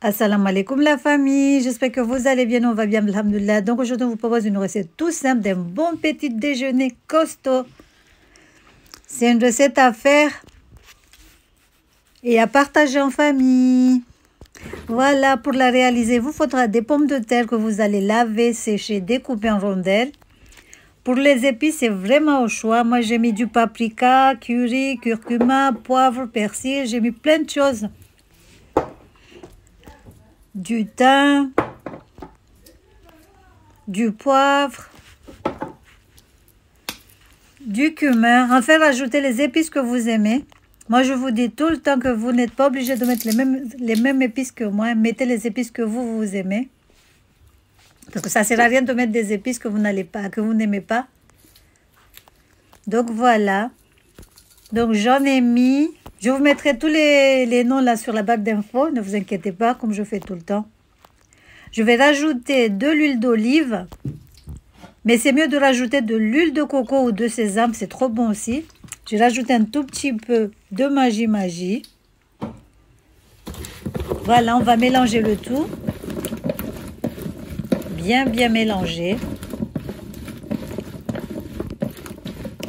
Assalamu alaikum la famille, j'espère que vous allez bien, on va bien, alhamdoulilah. Donc aujourd'hui on vous propose une recette tout simple d'un bon petit déjeuner costaud. C'est une recette à faire et à partager en famille. Voilà, pour la réaliser, il vous faudra des pommes de terre que vous allez laver, sécher, découper en rondelles. Pour les épices, c'est vraiment au choix. Moi j'ai mis du paprika, curry, curcuma, poivre, persil, j'ai mis plein de choses. Du thym, du poivre, du cumin. Enfin, rajoutez les épices que vous aimez. Moi, je vous dis tout le temps que vous n'êtes pas obligé de mettre les mêmes épices que moi. Mettez les épices que vous aimez. Parce que ça ne sert à rien de mettre des épices que vous n'aimez pas. Donc, voilà. Donc, j'en ai mis. Je vous mettrai tous les noms là sur la barre d'infos. Ne vous inquiétez pas, comme je fais tout le temps. Je vais rajouter de l'huile d'olive. Mais c'est mieux de rajouter de l'huile de coco ou de sésame. C'est trop bon aussi. Je vais rajouter un tout petit peu de Maggi. Voilà, on va mélanger le tout. Bien mélanger.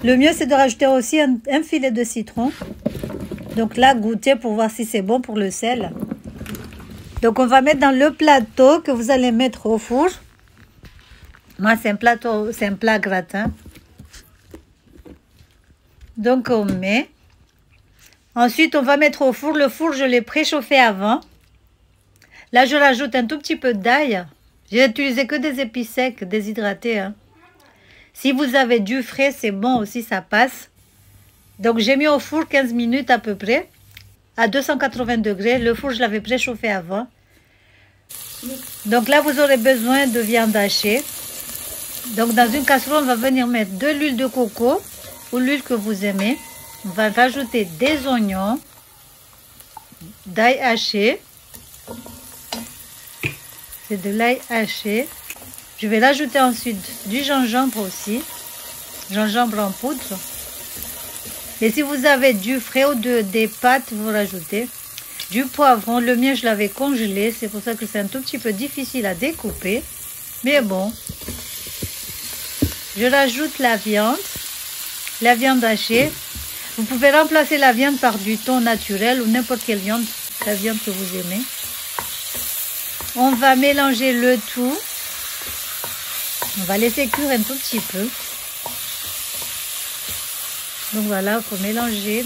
Le mieux, c'est de rajouter aussi un filet de citron. Donc là, goûtez pour voir si c'est bon pour le sel. Donc, on va mettre dans le plateau que vous allez mettre au four. Moi, c'est un plat gratin. Donc, on met. Ensuite, on va mettre au four. Le four, je l'ai préchauffé avant. Là, je rajoute un tout petit peu d'ail. J'ai utilisé que des épices secs, déshydratés. Hein. Si vous avez du frais, c'est bon aussi, ça passe. Donc, j'ai mis au four 15 minutes à peu près, à 280 degrés. Le four, je l'avais préchauffé avant. Donc là, vous aurez besoin de viande hachée. Donc, dans une casserole, on va venir mettre de l'huile de coco ou l'huile que vous aimez. On va rajouter des oignons, d'ail haché. C'est de l'ail haché. Je vais rajouter ensuite du gingembre aussi. Gingembre en poudre. Et si vous avez du frais ou des pâtes, vous rajoutez du poivron. Le mien, je l'avais congelé. C'est pour ça que c'est un tout petit peu difficile à découper. Mais bon. Je rajoute la viande hachée. Vous pouvez remplacer la viande par du thon naturel ou n'importe quelle viande, la viande que vous aimez. On va mélanger le tout. On va laisser cuire un tout petit peu. Donc voilà, il faut mélanger.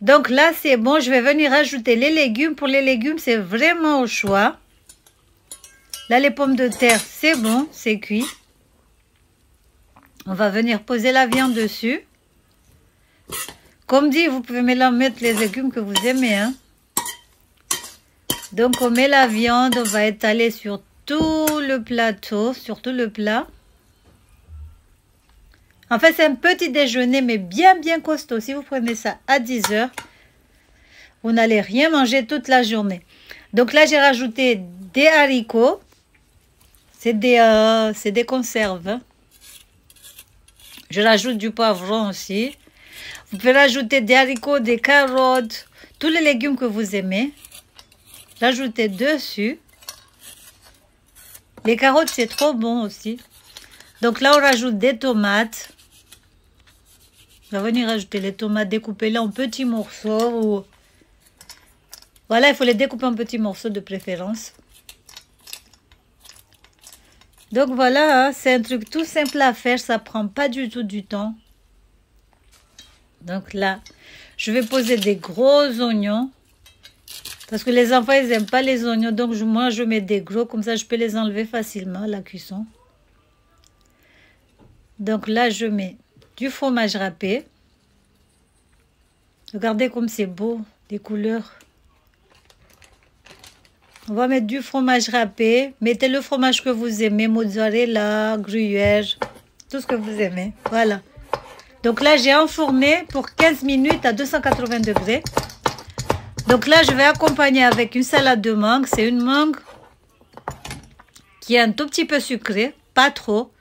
Donc là, c'est bon. Je vais venir ajouter les légumes. Pour les légumes, c'est vraiment au choix. Là, les pommes de terre, c'est bon, c'est cuit. On va venir poser la viande dessus. Comme dit, vous pouvez mettre les légumes que vous aimez. Hein. Donc, on met la viande. On va étaler sur tout le plateau, sur tout le plat. En fait, c'est un petit déjeuner, mais bien costaud. Si vous prenez ça à 10 heures, vous n'allez rien manger toute la journée. Donc là, j'ai rajouté des haricots. C'est des conserves. Hein. Je rajoute du poivron aussi. Vous pouvez rajouter des haricots, des carottes, tous les légumes que vous aimez. Rajoutez dessus. Les carottes, c'est trop bon aussi. Donc là, on rajoute des tomates. On va venir rajouter les tomates, découper-les en petits morceaux. Voilà, il faut les découper en petits morceaux de préférence. Donc voilà, c'est un truc tout simple à faire, ça prend pas du tout du temps. Donc là, je vais poser des gros oignons. Parce que les enfants, ils n'aiment pas les oignons. Donc moi, je mets des gros, comme ça je peux les enlever facilement à la cuisson. Donc là, je mets du fromage râpé. Regardez comme c'est beau, les couleurs. On va mettre du fromage râpé. Mettez le fromage que vous aimez, mozzarella, gruyère, tout ce que vous aimez. Voilà. Donc là, j'ai enfourné pour 15 minutes à 280 degrés. Donc là, je vais accompagner avec une salade de mangue. C'est une mangue qui est un tout petit peu sucrée, pas trop.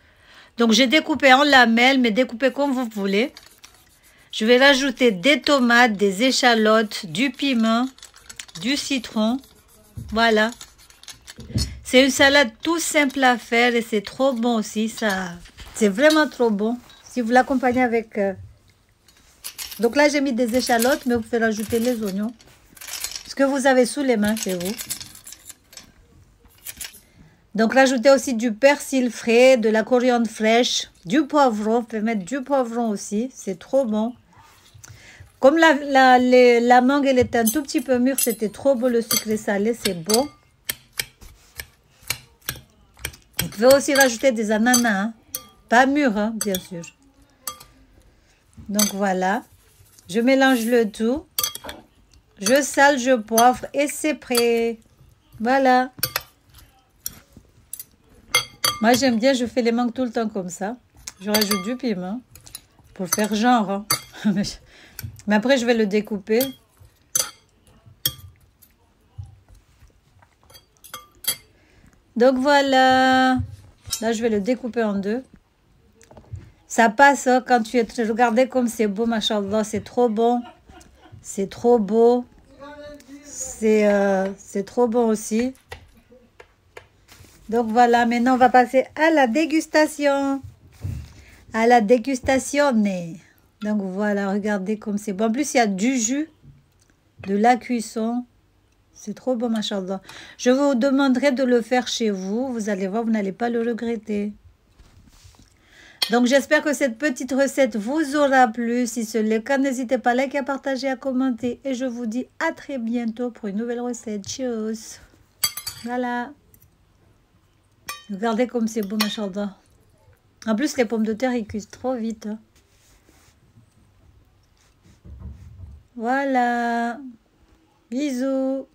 Donc j'ai découpé en lamelles, mais découpé comme vous voulez. Je vais rajouter des tomates, des échalotes, du piment, du citron. Voilà. C'est une salade tout simple à faire et c'est trop bon aussi. Ça, c'est vraiment trop bon. Si vous l'accompagnez avec... Donc là, j'ai mis des échalotes, mais vous pouvez rajouter les oignons. Ce que vous avez sous les mains chez vous. Donc, rajoutez aussi du persil frais, de la coriandre fraîche, du poivron. Vous pouvez mettre du poivron aussi. C'est trop bon. Comme la mangue, elle était un tout petit peu mûre, c'était trop beau le sucré salé. C'est bon. Vous pouvez aussi rajouter des ananas. Hein. Pas mûrs, hein, bien sûr. Donc, voilà. Je mélange le tout. Je sale, je poivre et c'est prêt. Voilà. Moi, j'aime bien, je fais les mangues tout le temps comme ça. Je rajoute du piment pour faire genre. Hein. Mais après, je vais le découper. Donc, voilà. Là, je vais le découper en deux. Ça passe hein, quand tu es... Regardez comme c'est beau, machallah. C'est trop bon. C'est trop beau. C'est trop bon aussi. Donc voilà, maintenant on va passer à la dégustation. À la dégustation. Donc voilà, regardez comme c'est bon. En plus, il y a du jus, de la cuisson. C'est trop bon, machallah. Je vous demanderai de le faire chez vous. Vous allez voir, vous n'allez pas le regretter. Donc j'espère que cette petite recette vous aura plu. Si c'est le cas, n'hésitez pas à liker, à partager, à commenter. Et je vous dis à très bientôt pour une nouvelle recette. Tchuss. Voilà. Regardez comme c'est beau, machallah. En plus, les pommes de terre, ils cuisent trop vite. Hein. Voilà. Bisous.